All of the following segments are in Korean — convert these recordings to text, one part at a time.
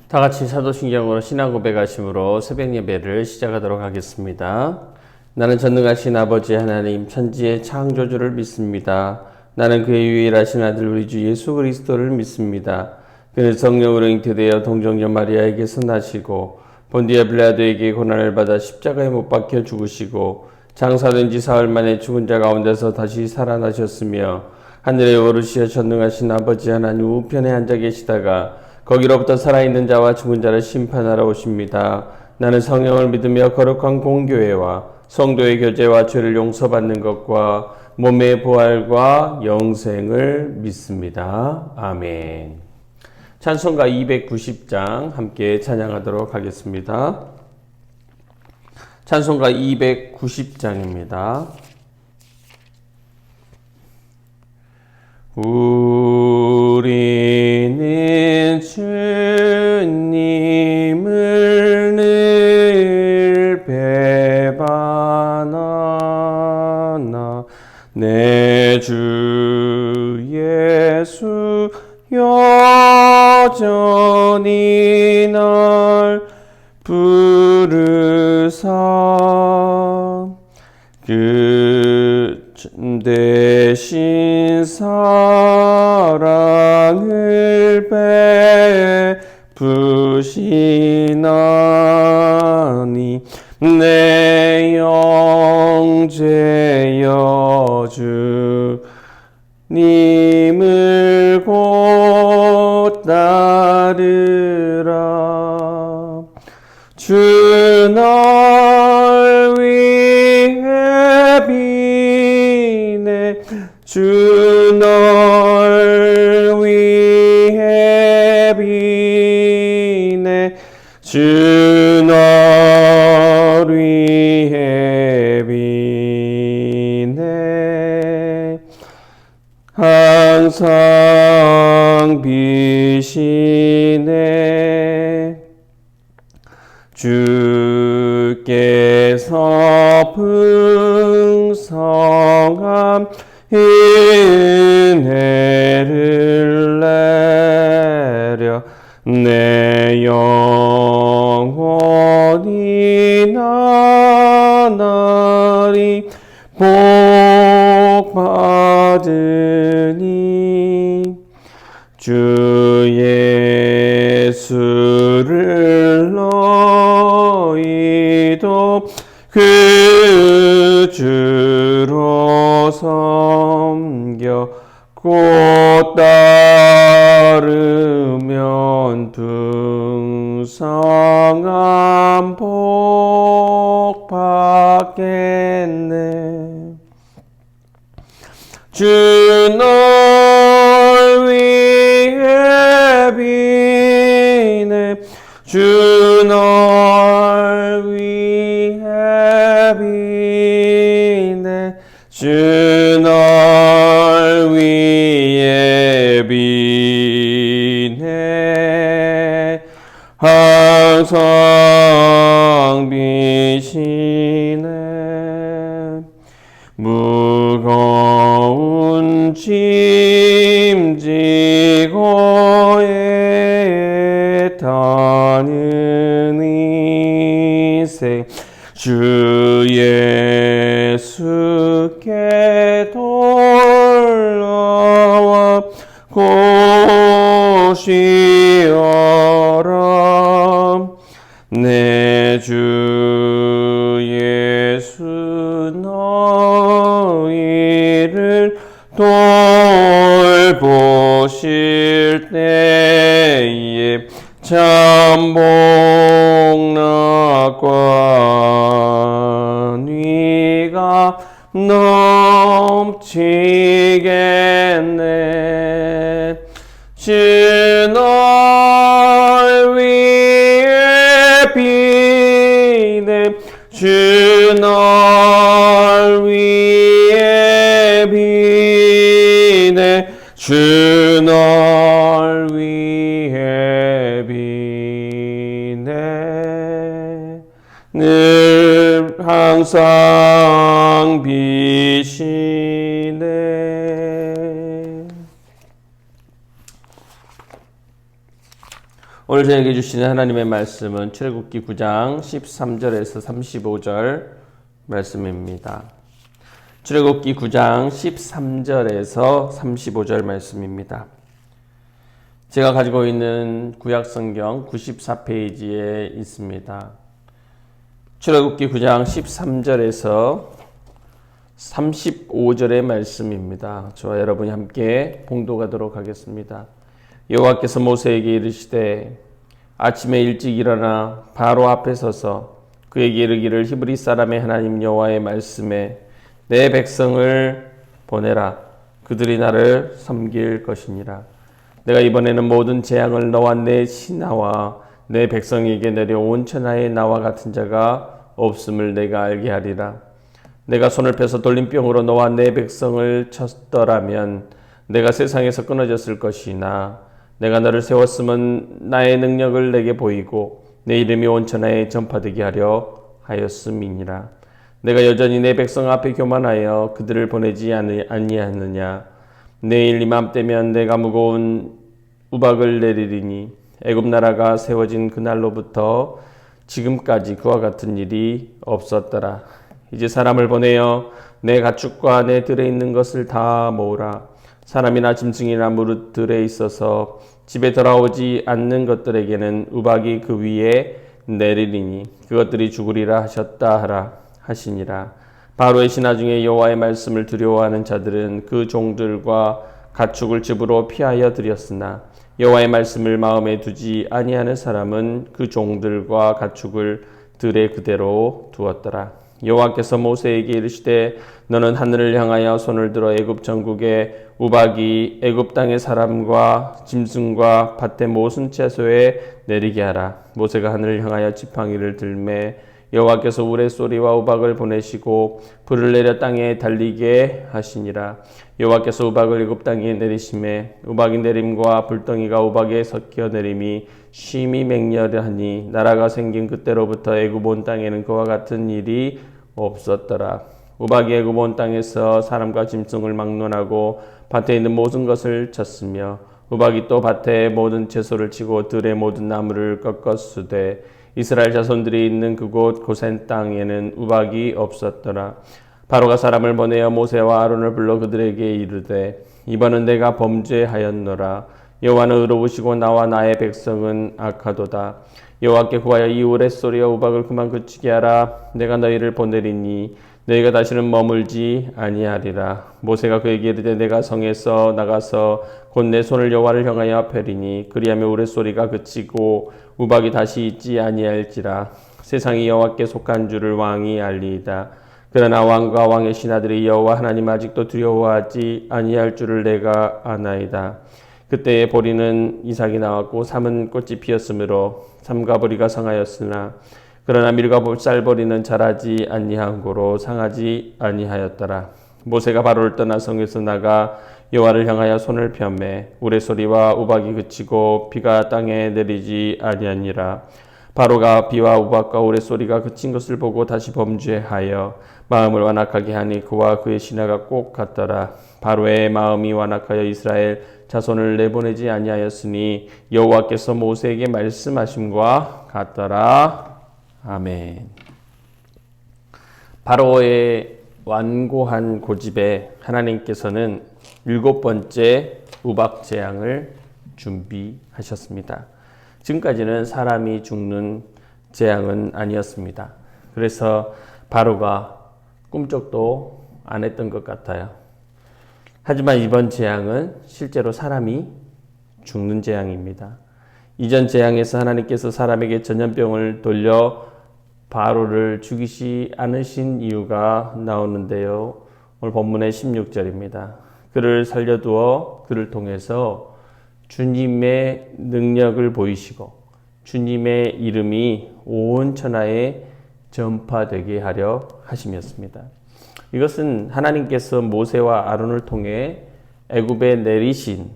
다 같이 사도신경으로 신앙 고백하심으로 새벽 예배를 시작하도록 하겠습니다. 나는 전능하신 아버지 하나님 천지의 창조주를 믿습니다. 나는 그의 유일하신 아들 우리 주 예수 그리스도를 믿습니다. 그는 성령으로 잉태되어 동정녀 마리아에게서 나시고 본디아 빌라도에게 고난을 받아 십자가에 못 박혀 죽으시고 장사된 지 사흘 만에 죽은 자 가운데서 다시 살아나셨으며 하늘에 오르시어 전능하신 아버지 하나님 우편에 앉아 계시다가 거기로부터 살아있는 자와 죽은 자를 심판하러 오십니다. 나는 성령을 믿으며 거룩한 공교회와 성도의 교제와 죄를 용서받는 것과 몸의 부활과 영생을 믿습니다. 아멘. 찬송가 290장 함께 찬양하도록 하겠습니다. 찬송가 290장입니다. 우리는 주님을 늘 배반하나 내 주 예수 여전히 날 부르사 그 대신 사랑을 베푸시나니 내 영제여 주님을 곧 따르라. 주 날 위해 비네 주 날 위해 비네 주 날 위해 비네 항상 비시네 주께서 풍성한 은혜를 내려 내 영혼이 나날이 복 받으니 주 예수를 너희도 그 주로 섬겨 곧 따르면 풍성한 복 받겠네. 주 널 위해 비네 주 널 위해 비네 주 널 위해 비네 항상 비시네 무거운 짐 지고 애타는 인생 주 예수께 돌아와 고시어라. 내 주 예수 너희를 돌보실 때에 참복락과 넘치겠네. 주 널 위해 비네 주 널 위해 비네 주 널 위해 비네 늘 항상 비시네. 오늘 저에게 주시는 하나님의 말씀은 출애굽기 9장 13절에서 35절 말씀입니다. 출애굽기 9장 13절에서 35절 말씀입니다. 제가 가지고 있는 구약성경 94페이지에 있습니다. 출애굽기 9장 13절에서 35절의 말씀입니다. 저와 여러분이 함께 봉독하도록 하겠습니다. 여호와께서 모세에게 이르시되 아침에 일찍 일어나 바로 앞에 서서 그에게 이르기를 히브리 사람의 하나님 여호와의 말씀에 내 백성을 보내라. 그들이 나를 섬길 것이니라. 내가 이번에는 모든 재앙을 너와 내 신하와 내 백성에게 내려온 천하의 나와 같은 자가 없음을 내가 알게 하리라. 내가 손을 펴서 돌림병으로 너와 내 백성을 쳤더라면 내가 세상에서 끊어졌을 것이나 내가 너를 세웠음은 나의 능력을 내게 보이고 내 이름이 온 천하에 전파되게 하려 하였음이니라. 내가 여전히 내 백성 앞에 교만하여 그들을 보내지 아니하느냐. 내일 이맘때면 내가 무거운 우박을 내리리니 애굽 나라가 세워진 그날로부터 지금까지 그와 같은 일이 없었더라. 이제 사람을 보내어 내 가축과 내 들에 있는 것을 다 모으라. 사람이나 짐승이나 무릇들에 있어서 집에 돌아오지 않는 것들에게는 우박이 그 위에 내리리니 그것들이 죽으리라 하셨다 하라 하시니라. 바로의 신하 중에 여호와의 말씀을 두려워하는 자들은 그 종들과 가축을 집으로 피하여 들였으나 여호와의 말씀을 마음에 두지 아니하는 사람은 그 종들과 가축을 들에 그대로 두었더라. 여호와께서 모세에게 이르시되 너는 하늘을 향하여 손을 들어 애굽 전국에 우박이 애굽 땅의 사람과 짐승과 밭의 모든 채소에 내리게 하라. 모세가 하늘을 향하여 지팡이를 들매 여호와께서 우레소리와 우박을 보내시고 불을 내려 땅에 달리게 하시니라. 여호와께서 우박을 애굽 땅에 내리심에 우박이 내림과 불덩이가 우박에 섞여 내림이 심히 맹렬하니 나라가 생긴 그때로부터 애굽 온 땅에는 그와 같은 일이 없었더라. 우박이 애굽 온 땅에서 사람과 짐승을 막론하고 밭에 있는 모든 것을 쳤으며 우박이 또 밭의 모든 채소를 치고 들의 모든 나무를 꺾었으되 이스라엘 자손들이 있는 그곳 고센 땅에는 우박이 없었더라. 바로가 사람을 보내어 모세와 아론을 불러 그들에게 이르되 이번은 내가 범죄하였노라. 여호와는 의로우시고 나와 나의 백성은 악하도다. 여호와께 구하여 이 우레소리와 우박을 그만 그치게 하라. 내가 너희를 보내리니 너희가 다시는 머물지 아니하리라. 모세가 그에게 이르되 내가 성에서 나가서 곧 내 손을 여호와를 향하여 펴리니 그리하면 우레소리가 그치고 우박이 다시 있지 아니할지라. 세상이 여호와께 속한 줄을 왕이 알리이다. 그러나 왕과 왕의 신하들이 여호와 하나님 아직도 두려워하지 아니할 줄을 내가 아나이다. 그때에 보리는 이삭이 나왔고 삼은 꽃이 피었으므로 삼과 보리가 상하였으나 그러나 밀과 쌀보리는 자라지 아니한 고로 상하지 아니하였더라. 모세가 바로를 떠나 성에서 나가 여호와를 향하여 손을 펴매 우레소리와 우박이 그치고 비가 땅에 내리지 아니하니라. 바로가 비와 우박과 우레소리가 그친 것을 보고 다시 범죄하여 마음을 완악하게 하니 그와 그의 신하가 꼭 같더라. 바로의 마음이 완악하여 이스라엘 자손을 내보내지 아니하였으니 여호와께서 모세에게 말씀하심과 같더라. 아멘. 바로의 완고한 고집에 하나님께서는 7번째 우박 재앙을 준비하셨습니다. 지금까지는 사람이 죽는 재앙은 아니었습니다. 그래서 바로가 꿈쩍도 안 했던 것 같아요. 하지만 이번 재앙은 실제로 사람이 죽는 재앙입니다. 이전 재앙에서 하나님께서 사람에게 전염병을 돌려 바로를 죽이지 않으신 이유가 나오는데요. 오늘 본문의 16절입니다. 그를 살려두어 그를 통해서 주님의 능력을 보이시고 주님의 이름이 온 천하에 전파되게 하려 하심이었습니다. 이것은 하나님께서 모세와 아론을 통해 애굽에 내리신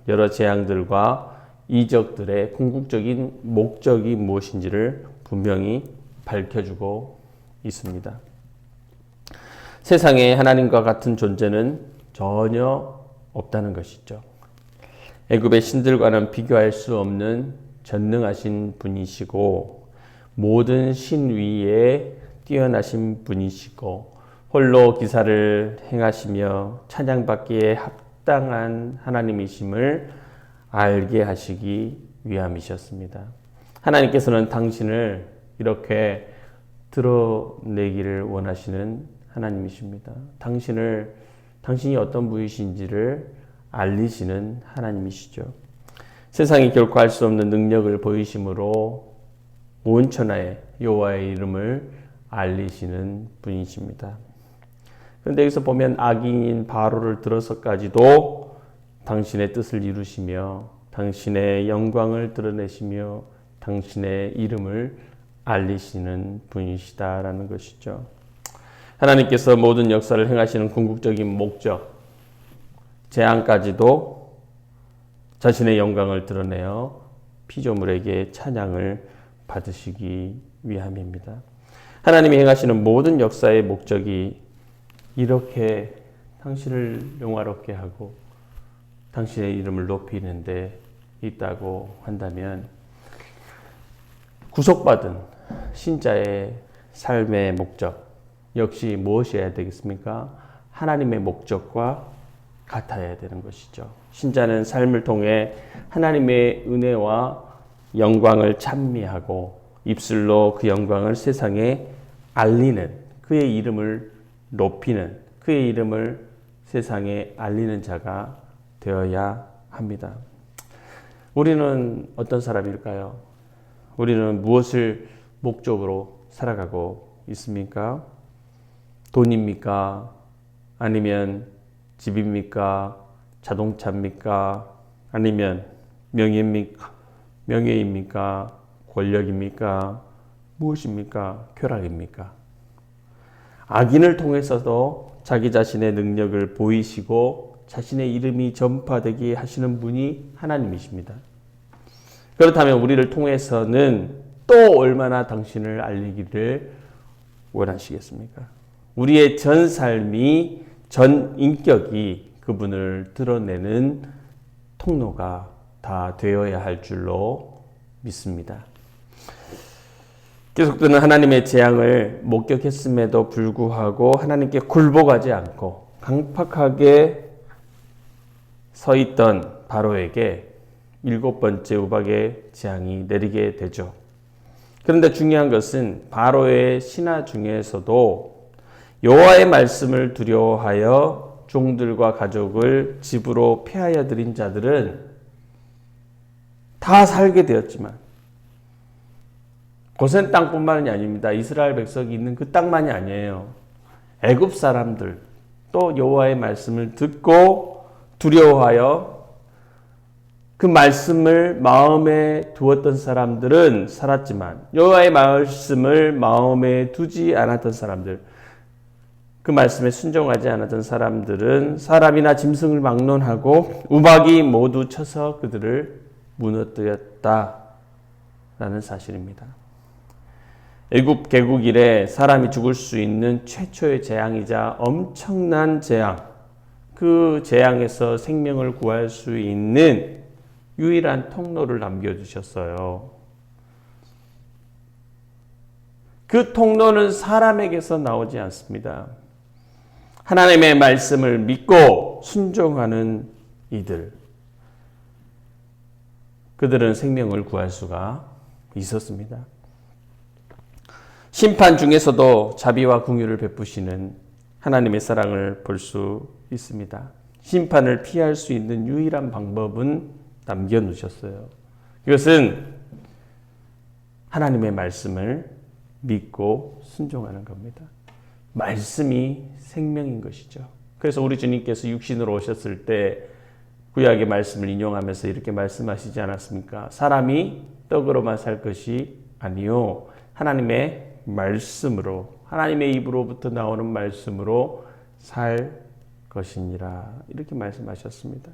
여러 재앙들과 이적들의 궁극적인 목적이 무엇인지를 분명히 밝혀주고 있습니다. 세상에 하나님과 같은 존재는 전혀 없다는 것이죠. 애굽의 신들과는 비교할 수 없는 전능하신 분이시고 모든 신 위에 뛰어나신 분이시고 홀로 기사를 행하시며 찬양받기에 합당한 하나님이심을 알게 하시기 위함이셨습니다. 하나님께서는 당신을 이렇게 드러내기를 원하시는 하나님이십니다. 당신이 어떤 분이신지를 알리시는 하나님이시죠. 세상이 결코 할 수 없는 능력을 보이심으로 온 천하에 여호와의 이름을 알리시는 분이십니다. 그런데 여기서 보면 악인인 바로를 들어서까지도 당신의 뜻을 이루시며 당신의 영광을 드러내시며 당신의 이름을 알리시는 분이시다라는 것이죠. 하나님께서 모든 역사를 행하시는 궁극적인 목적, 재앙까지도 자신의 영광을 드러내어 피조물에게 찬양을 받으시기 위함입니다. 하나님이 행하시는 모든 역사의 목적이 이렇게 당신을 영화롭게 하고 당신의 이름을 높이는 데 있다고 한다면 구속받은 신자의 삶의 목적 역시 무엇이어야 되겠습니까? 하나님의 목적과 같아야 되는 것이죠. 신자는 삶을 통해 하나님의 은혜와 영광을 찬미하고 입술로 그 영광을 세상에 알리는, 그의 이름을 높이는, 그의 이름을 세상에 알리는 자가 되어야 합니다. 우리는 어떤 사람일까요? 우리는 무엇을 목적으로 살아가고 있습니까? 돈입니까? 아니면 집입니까? 자동차입니까? 아니면 명예입니까? 권력입니까? 무엇입니까? 쾌락입니까? 악인을 통해서도 자기 자신의 능력을 보이시고 자신의 이름이 전파되게 하시는 분이 하나님이십니다. 그렇다면 우리를 통해서는 또 얼마나 당신을 알리기를 원하시겠습니까? 우리의 전 삶이, 전 인격이 그분을 드러내는 통로가 다 되어야 할 줄로 믿습니다. 계속되는 하나님의 재앙을 목격했음에도 불구하고 하나님께 굴복하지 않고 강팍하게 서 있던 바로에게 7번째 우박의 재앙이 내리게 되죠. 그런데 중요한 것은 바로의 신하 중에서도 여호와의 말씀을 두려워하여 종들과 가족을 집으로 피하여 들인 자들은 다 살게 되었지만 고센 땅뿐만이 아닙니다. 이스라엘 백성이 있는 그 땅만이 아니에요. 애굽 사람들 또 여호와의 말씀을 듣고 두려워하여 그 말씀을 마음에 두었던 사람들은 살았지만 여호와의 말씀을 마음에 두지 않았던 사람들, 그 말씀에 순종하지 않았던 사람들은 사람이나 짐승을 막론하고 우박이 모두 쳐서 그들을 무너뜨렸다라는 사실입니다. 애굽 개국 이래 사람이 죽을 수 있는 최초의 재앙이자 엄청난 재앙, 그 재앙에서 생명을 구할 수 있는 유일한 통로를 남겨주셨어요. 그 통로는 사람에게서 나오지 않습니다. 하나님의 말씀을 믿고 순종하는 이들, 그들은 생명을 구할 수가 있었습니다. 심판 중에서도 자비와 긍휼을 베푸시는 하나님의 사랑을 볼 수 있습니다. 심판을 피할 수 있는 유일한 방법은 남겨놓으셨어요. 이것은 하나님의 말씀을 믿고 순종하는 겁니다. 말씀이 생명인 것이죠. 그래서 우리 주님께서 육신으로 오셨을 때 구약의 말씀을 인용하면서 이렇게 말씀하시지 않았습니까? 사람이 떡으로만 살 것이 아니요 하나님의 말씀으로, 하나님의 입으로부터 나오는 말씀으로 살 것이니라, 이렇게 말씀하셨습니다.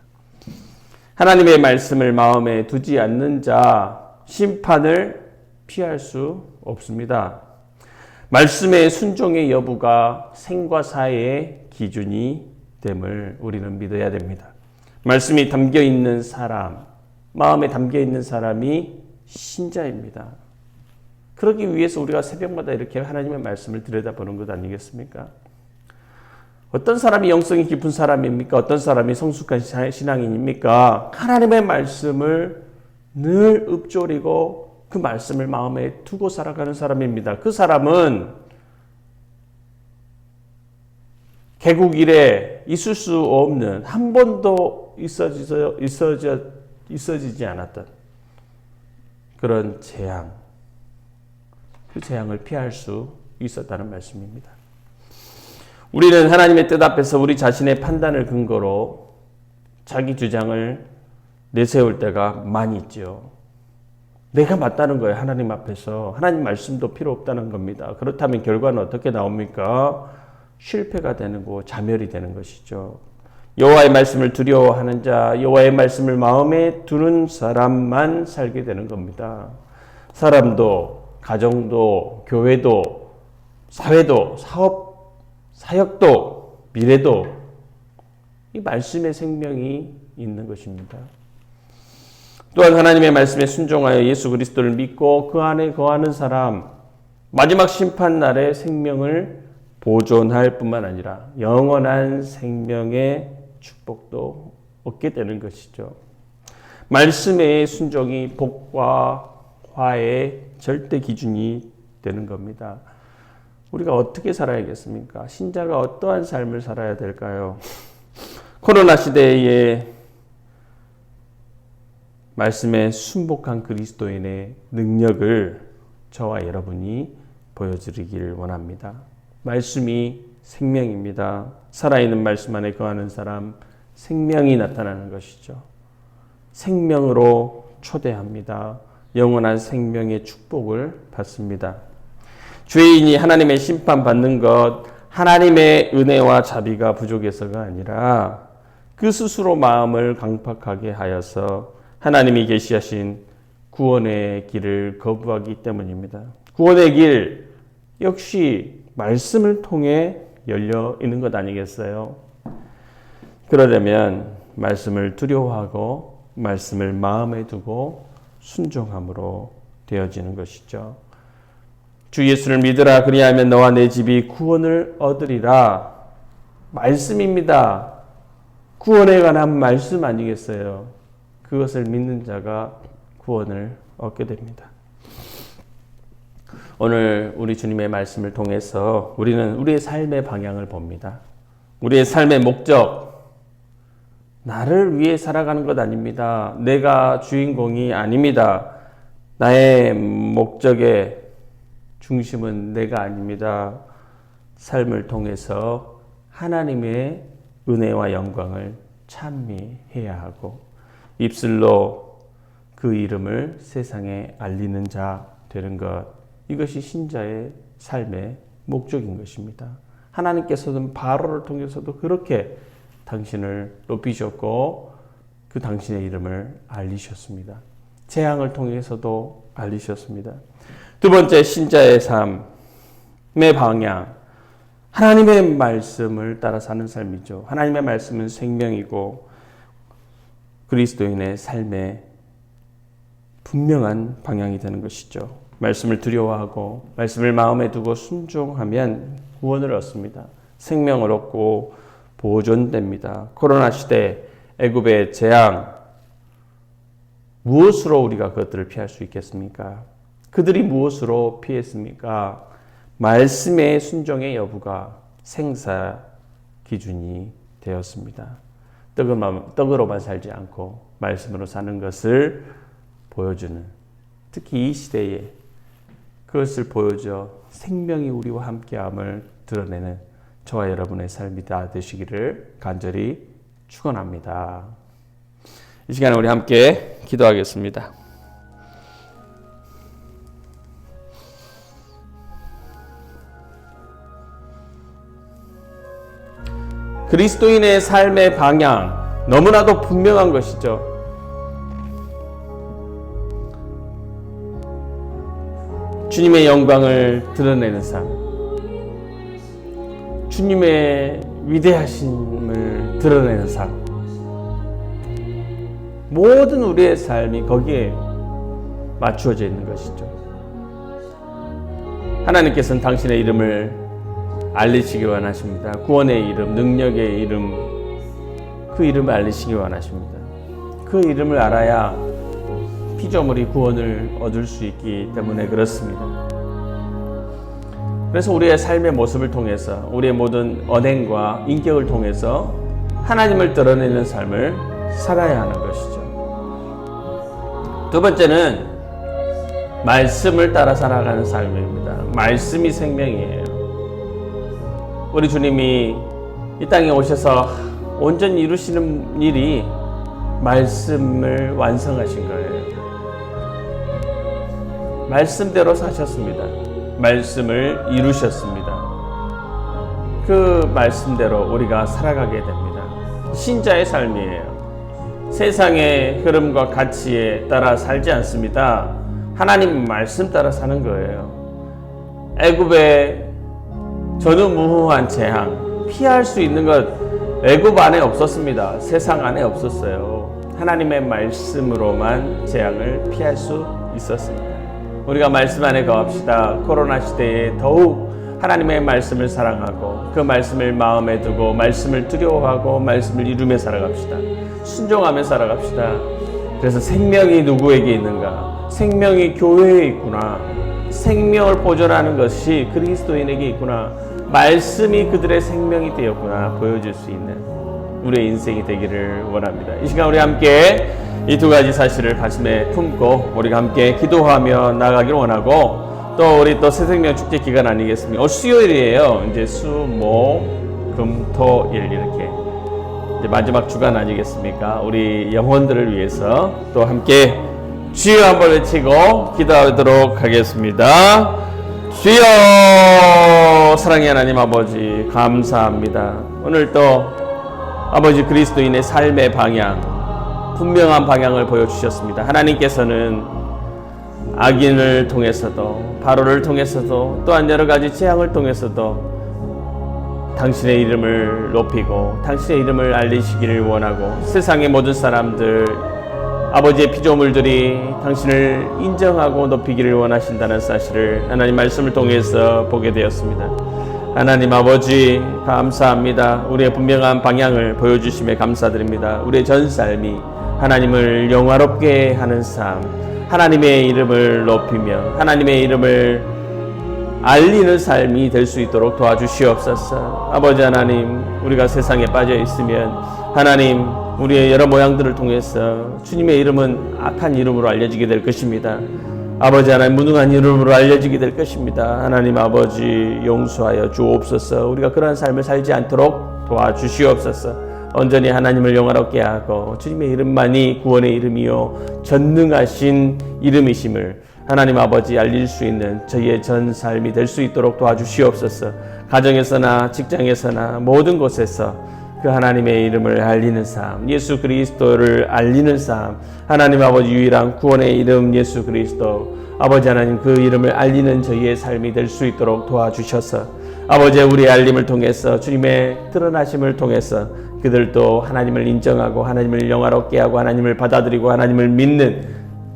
하나님의 말씀을 마음에 두지 않는 자 심판을 피할 수 없습니다. 말씀의 순종의 여부가 생과 사의 기준이 됨을 우리는 믿어야 됩니다. 말씀이 담겨 있는 사람, 마음에 담겨 있는 사람이 신자입니다. 그러기 위해서 우리가 새벽마다 이렇게 하나님의 말씀을 들여다보는 것 아니겠습니까? 어떤 사람이 영성이 깊은 사람입니까? 어떤 사람이 성숙한 신앙인입니까? 하나님의 말씀을 늘 읊조리고 그 말씀을 마음에 두고 살아가는 사람입니다. 그 사람은 개국 이래 있을 수 없는, 한 번도 있어지지 않았던 그런 재앙, 그 재앙을 피할 수 있었다는 말씀입니다. 우리는 하나님의 뜻 앞에서 우리 자신의 판단을 근거로 자기 주장을 내세울 때가 많이 있죠. 내가 맞다는 거예요. 하나님 앞에서. 하나님 말씀도 필요 없다는 겁니다. 그렇다면 결과는 어떻게 나옵니까? 실패가 되는 거, 자멸이 되는 것이죠. 여호와의 말씀을 두려워하는 자, 여호와의 말씀을 마음에 두는 사람만 살게 되는 겁니다. 사람도, 가정도, 교회도, 사회도, 사역도, 미래도 이 말씀의 생명이 있는 것입니다. 또한 하나님의 말씀에 순종하여 예수 그리스도를 믿고 그 안에 거하는 사람, 마지막 심판날에 생명을 보존할 뿐만 아니라 영원한 생명의 축복도 얻게 되는 것이죠. 말씀의 순종이 복과 화의 절대 기준이 되는 겁니다. 우리가 어떻게 살아야겠습니까? 신자가 어떠한 삶을 살아야 될까요? 코로나 시대에 말씀에 순복한 그리스도인의 능력을 저와 여러분이 보여드리길 원합니다. 말씀이 생명입니다. 살아있는 말씀 안에 거하는 사람, 생명이 나타나는 것이죠. 생명으로 초대합니다. 영원한 생명의 축복을 받습니다. 죄인이 하나님의 심판받는 것, 하나님의 은혜와 자비가 부족해서가 아니라 그 스스로 마음을 강팍하게 하여서 하나님이 계시하신 구원의 길을 거부하기 때문입니다. 구원의 길 역시 말씀을 통해 열려 있는 것 아니겠어요? 그러려면 말씀을 두려워하고 말씀을 마음에 두고 순종함으로 되어지는 것이죠. 주 예수를 믿으라 그리하면 너와 내 집이 구원을 얻으리라. 말씀입니다. 구원에 관한 말씀 아니겠어요? 그것을 믿는 자가 구원을 얻게 됩니다. 오늘 우리 주님의 말씀을 통해서 우리는 우리의 삶의 방향을 봅니다. 우리의 삶의 목적, 나를 위해 살아가는 것 아닙니다. 내가 주인공이 아닙니다. 나의 목적의 중심은 내가 아닙니다. 삶을 통해서 하나님의 은혜와 영광을 찬미해야 하고 입술로 그 이름을 세상에 알리는 자 되는 것, 이것이 신자의 삶의 목적인 것입니다. 하나님께서는 바로를 통해서도 그렇게 당신을 높이셨고 그 당신의 이름을 알리셨습니다. 재앙을 통해서도 알리셨습니다. 두 번째, 신자의 삶의 방향, 하나님의 말씀을 따라 사는 삶이죠. 하나님의 말씀은 생명이고 그리스도인의 삶의 분명한 방향이 되는 것이죠. 말씀을 두려워하고 말씀을 마음에 두고 순종하면 구원을 얻습니다. 생명을 얻고 보존됩니다. 코로나 시대, 애굽의 재앙, 무엇으로 우리가 그것들을 피할 수 있겠습니까? 그들이 무엇으로 피했습니까? 말씀의 순종의 여부가 생사 기준이 되었습니다. 떡으로만 살지 않고 말씀으로 사는 것을 보여주는, 특히 이 시대에 그것을 보여줘 생명이 우리와 함께함을 드러내는 저와 여러분의 삶이 다 되시기를 간절히 축원합니다. 이 시간에 우리 함께 기도하겠습니다. 그리스도인의 삶의 방향, 너무나도 분명한 것이죠. 주님의 영광을 드러내는 삶, 주님의 위대하심을 드러내는 삶, 모든 우리의 삶이 거기에 맞추어져 있는 것이죠. 하나님께서는 당신의 이름을 알리시기 원하십니다. 구원의 이름, 능력의 이름, 그 이름을 알리시기 원하십니다. 그 이름을 알아야 피조물이 구원을 얻을 수 있기 때문에 그렇습니다. 그래서 우리의 삶의 모습을 통해서, 우리의 모든 언행과 인격을 통해서 하나님을 드러내는 삶을 살아야 하는 것이죠. 두 번째는 말씀을 따라 살아가는 삶입니다. 말씀이 생명이에요. 우리 주님이 이 땅에 오셔서 온전히 이루시는 일이 말씀을 완성하신 거예요. 말씀대로 사셨습니다. 말씀을 이루셨습니다. 그 말씀대로 우리가 살아가게 됩니다. 신자의 삶이에요. 세상의 흐름과 가치에 따라 살지 않습니다. 하나님 말씀 따라 사는 거예요. 애굽의 전무후무한 재앙, 피할 수 있는 것 애굽 안에 없었습니다. 세상 안에 없었어요. 하나님의 말씀으로만 재앙을 피할 수 있었습니다. 우리가 말씀 안에 거합시다. 코로나 시대에 더욱 하나님의 말씀을 사랑하고 그 말씀을 마음에 두고 말씀을 두려워하고 말씀을 이루며 살아갑시다. 순종하며 살아갑시다. 그래서 생명이 누구에게 있는가? 생명이 교회에 있구나. 생명을 보존하는 것이 그리스도인에게 있구나. 말씀이 그들의 생명이 되었구나 보여줄 수 있는 우리의 인생이 되기를 원합니다. 이 시간 우리 함께 이 두 가지 사실을 가슴에 품고 우리가 함께 기도하며 나가기를 원하고, 또 우리 또 새생명 축제 기간 아니겠습니까? 수요일이에요. 이제 수, 목, 금, 토, 일 이렇게 이제 마지막 주간 아니겠습니까? 우리 영혼들을 위해서 또 함께 주여 한번 외치고 기도하도록 하겠습니다. 주여, 사랑의 하나님 아버지 감사합니다. 오늘 또 아버지 그리스도인의 삶의 방향, 분명한 방향을 보여주셨습니다. 하나님께서는 악인을 통해서도 바로를 통해서도 또한 여러 가지 재앙을 통해서도 당신의 이름을 높이고 당신의 이름을 알리시기를 원하고, 세상의 모든 사람들 아버지의 피조물들이 당신을 인정하고 높이기를 원하신다는 사실을 하나님 말씀을 통해서 보게 되었습니다. 하나님 아버지 감사합니다. 우리의 분명한 방향을 보여주심에 감사드립니다. 우리의 전 삶이 하나님을 영화롭게 하는 삶, 하나님의 이름을 높이며 하나님의 이름을 알리는 삶이 될 수 있도록 도와주시옵소서. 아버지 하나님, 우리가 세상에 빠져 있으면 하나님 우리의 여러 모양들을 통해서 주님의 이름은 악한 이름으로 알려지게 될 것입니다. 아버지 하나님, 무능한 이름으로 알려지게 될 것입니다. 하나님 아버지 용서하여 주옵소서. 우리가 그러한 삶을 살지 않도록 도와주시옵소서. 온전히 하나님을 영화롭게 하고 주님의 이름만이 구원의 이름이요 전능하신 이름이심을 하나님 아버지 알릴 수 있는 저희의 전 삶이 될 수 있도록 도와주시옵소서. 가정에서나 직장에서나 모든 곳에서 그 하나님의 이름을 알리는 삶, 예수 그리스도를 알리는 삶, 하나님 아버지 유일한 구원의 이름 예수 그리스도, 아버지 하나님 그 이름을 알리는 저희의 삶이 될 수 있도록 도와주셔서 아버지 우리의 알림을 통해서 주님의 드러나심을 통해서 그들도 하나님을 인정하고 하나님을 영화롭게 하고 하나님을 받아들이고 하나님을 믿는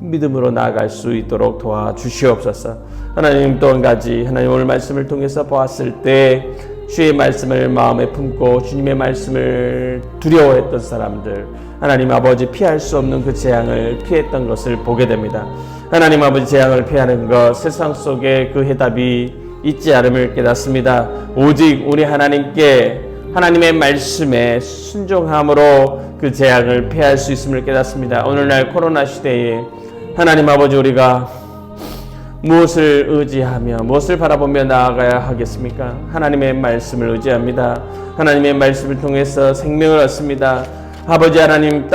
믿음으로 나아갈 수 있도록 도와주시옵소서. 하나님 또 한 가지, 하나님 오늘 말씀을 통해서 보았을 때 주의 말씀을 마음에 품고 주님의 말씀을 두려워했던 사람들, 하나님 아버지 피할 수 없는 그 재앙을 피했던 것을 보게 됩니다. 하나님 아버지 재앙을 피하는 것, 세상 속에 그 해답이 있지 않음을 깨닫습니다. 오직 우리 하나님께 하나님의 말씀에 순종함으로 그 재앙을 피할 수 있음을 깨닫습니다. 오늘날 코로나 시대에 하나님 아버지 우리가 무엇을 의지하며 무엇을 바라보며 나아가야 하겠습니까? 하나님의 말씀을 의지합니다. 하나님의 말씀을 통해서 생명을 얻습니다. 아버지 하나님,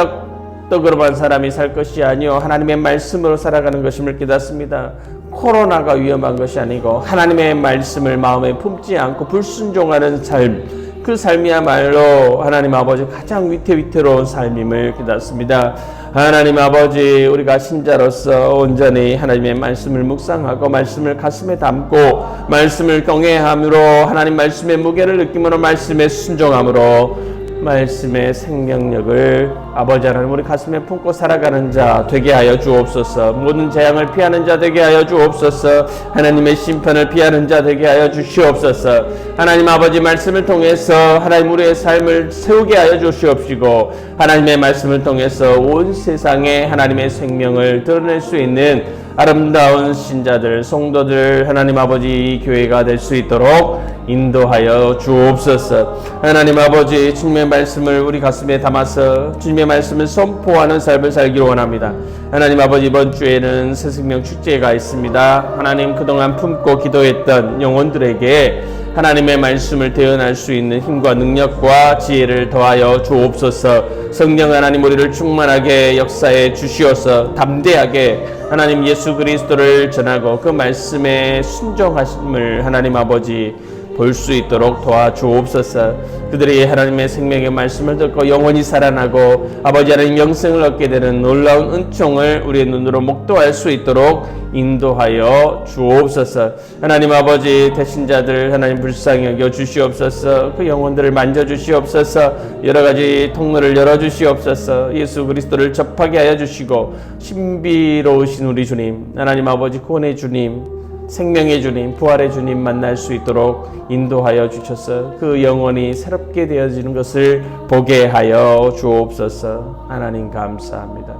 떡으로만 사람이 살 것이 아니요 하나님의 말씀으로 살아가는 것임을 깨닫습니다. 코로나가 위험한 것이 아니고 하나님의 말씀을 마음에 품지 않고 불순종하는 삶, 그 삶이야말로 하나님 아버지 가장 위태로운 삶임을 깨닫습니다. 하나님 아버지, 우리가 신자로서 온전히 하나님의 말씀을 묵상하고 말씀을 가슴에 담고 말씀을 경외함으로 하나님 말씀의 무게를 느낌으로 말씀에 순종함으로 말씀의 생명력을 아버지 하나님 우리 가슴에 품고 살아가는 자 되게 하여 주옵소서. 모든 재앙을 피하는 자 되게 하여 주옵소서. 하나님의 심판을 피하는 자 되게 하여 주시옵소서. 하나님 아버지 말씀을 통해서 하나님 우리의 삶을 세우게 하여 주시옵시고 하나님의 말씀을 통해서 온 세상에 하나님의 생명을 드러낼 수 있는 아름다운 신자들, 성도들 하나님 아버지 이 교회가 될 수 있도록 인도하여 주옵소서. 하나님 아버지 주님의 말씀을 우리 가슴에 담아서 주님의 말씀을 선포하는 삶을 살기를 원합니다. 하나님 아버지 이번 주에는 새생명 축제가 있습니다. 하나님 그동안 품고 기도했던 영혼들에게 하나님의 말씀을 대언할 수 있는 힘과 능력과 지혜를 더하여 주옵소서. 성령 하나님 우리를 충만하게 역사해 주시어서 담대하게 하나님 예수 그리스도를 전하고 그 말씀에 순종하심을 하나님 아버지 볼 수 있도록 도와주옵소서. 그들이 하나님의 생명의 말씀을 듣고 영원히 살아나고 아버지 하나님 영생을 얻게 되는 놀라운 은총을 우리의 눈으로 목도할 수 있도록 인도하여 주옵소서. 하나님 아버지 대신자들 하나님 불쌍히 여겨 주시옵소서. 그 영혼들을 만져주시옵소서. 여러가지 통로를 열어주시옵소서. 예수 그리스도를 접하게 하여 주시고 신비로우신 우리 주님 하나님 아버지 구원의 주님 생명의 주님, 부활의 주님 만날 수 있도록 인도하여 주셔서 그 영혼이 새롭게 되어지는 것을 보게 하여 주옵소서. 하나님 감사합니다.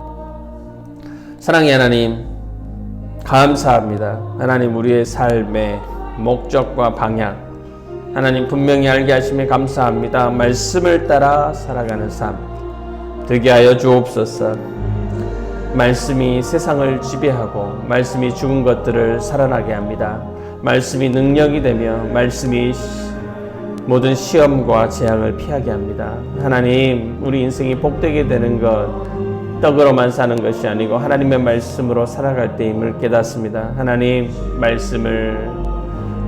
사랑의 하나님 감사합니다. 하나님 우리의 삶의 목적과 방향 하나님 분명히 알게 하심에 감사합니다. 말씀을 따라 살아가는 삶 되게 하여 주옵소서. 말씀이 세상을 지배하고 말씀이 죽은 것들을 살아나게 합니다. 말씀이 능력이 되며 말씀이 모든 시험과 재앙을 피하게 합니다. 하나님 우리 인생이 복되게 되는 것 떡으로만 사는 것이 아니고 하나님의 말씀으로 살아갈 때임을 깨닫습니다. 하나님 말씀을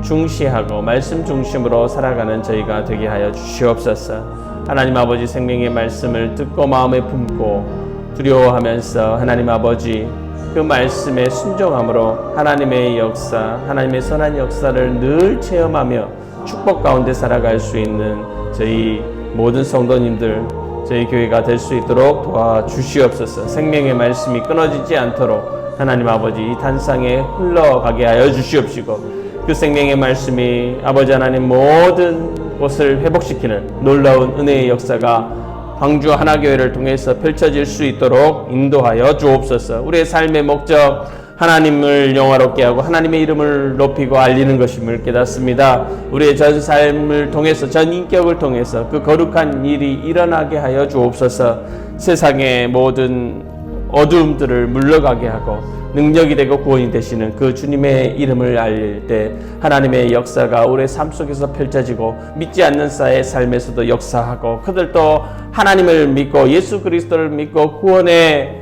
중시하고 말씀 중심으로 살아가는 저희가 되게 하여 주시옵소서. 하나님 아버지 생명의 말씀을 듣고 마음에 품고 두려워하면서 하나님 아버지 그 말씀에 순종함으로 하나님의 역사, 하나님의 선한 역사를 늘 체험하며 축복 가운데 살아갈 수 있는 저희 모든 성도님들 저희 교회가 될 수 있도록 도와주시옵소서. 생명의 말씀이 끊어지지 않도록 하나님 아버지 이 단상에 흘러가게 하여 주시옵시고 그 생명의 말씀이 아버지 하나님 모든 곳을 회복시키는 놀라운 은혜의 역사가 광주 하나교회를 통해서 펼쳐질 수 있도록 인도하여 주옵소서. 우리의 삶의 목적 하나님을 영화롭게 하고 하나님의 이름을 높이고 알리는 것임을 깨닫습니다. 우리의 전 삶을 통해서 전 인격을 통해서 그 거룩한 일이 일어나게 하여 주옵소서. 세상의 모든 어두움들을 물러가게 하고 능력이 되고 구원이 되시는 그 주님의 이름을 알릴 때 하나님의 역사가 우리의 삶 속에서 펼쳐지고 믿지 않는 자의 삶에서도 역사하고 그들도 하나님을 믿고 예수 그리스도를 믿고 구원의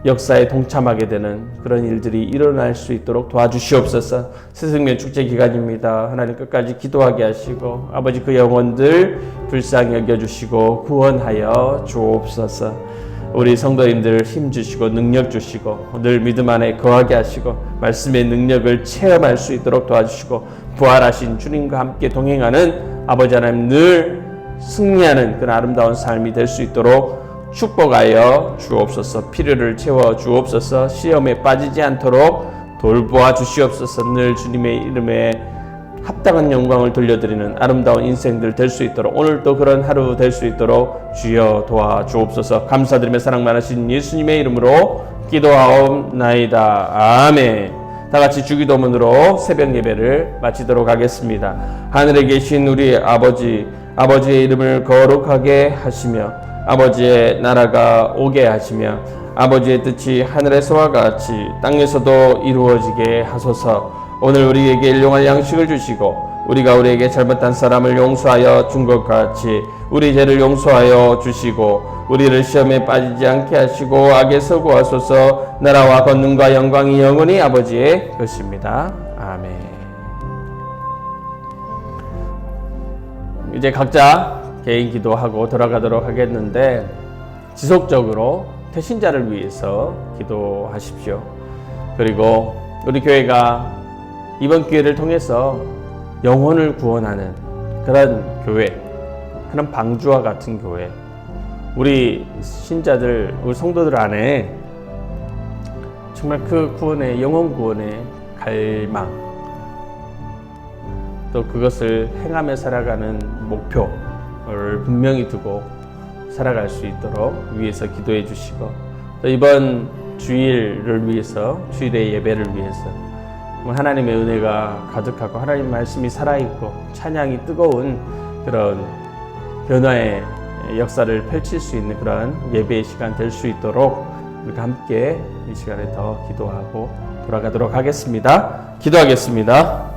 역사에 동참하게 되는 그런 일들이 일어날 수 있도록 도와주시옵소서. 새생명 축제 기간입니다. 하나님 끝까지 기도하게 하시고 아버지 그 영혼들 불쌍히 여겨주시고 구원하여 주옵소서. 우리 성도님들 힘 주시고 능력 주시고 늘 믿음 안에 거하게 하시고 말씀의 능력을 체험할 수 있도록 도와주시고 부활하신 주님과 함께 동행하는 아버지 하나님 늘 승리하는 그런 아름다운 삶이 될 수 있도록 축복하여 주옵소서. 필요를 채워 주옵소서. 시험에 빠지지 않도록 돌보아 주시옵소서. 늘 주님의 이름에 합당한 영광을 돌려드리는 아름다운 인생들 될 수 있도록 오늘도 그런 하루 될 수 있도록 주여 도와주옵소서. 감사드리며 사랑 많으신 예수님의 이름으로 기도하옵나이다. 아멘. 다같이 주기도문으로 새벽 예배를 마치도록 하겠습니다. 하늘에 계신 우리 아버지, 아버지의 이름을 거룩하게 하시며 아버지의 나라가 오게 하시며 아버지의 뜻이 하늘에서와 같이 땅에서도 이루어지게 하소서. 오늘 우리에게 일용할 양식을 주시고 우리가 우리에게 잘못한 사람을 용서하여 준 것 같이 우리 죄를 용서하여 주시고 우리를 시험에 빠지지 않게 하시고 악에서 구하소서. 나라와 권능과 영광이 영원히 아버지의 것입니다. 아멘. 이제 각자 개인 기도하고 돌아가도록 하겠는데 지속적으로 태신자를 위해서 기도하십시오. 그리고 우리 교회가 이번 기회를 통해서 영혼을 구원하는 그런 교회, 그런 방주와 같은 교회, 우리 신자들, 우리 성도들 안에 정말 그 구원의, 영혼 구원의 갈망, 또 그것을 행하며 살아가는 목표를 분명히 두고 살아갈 수 있도록 위해서 기도해 주시고, 또 이번 주일을 위해서, 주일의 예배를 위해서 하나님의 은혜가 가득하고 하나님 말씀이 살아있고 찬양이 뜨거운 그런 변화의 역사를 펼칠 수 있는 그런 예배의 시간 될 수 있도록 우리가 함께 이 시간에 더 기도하고 돌아가도록 하겠습니다. 기도하겠습니다.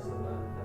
안에서만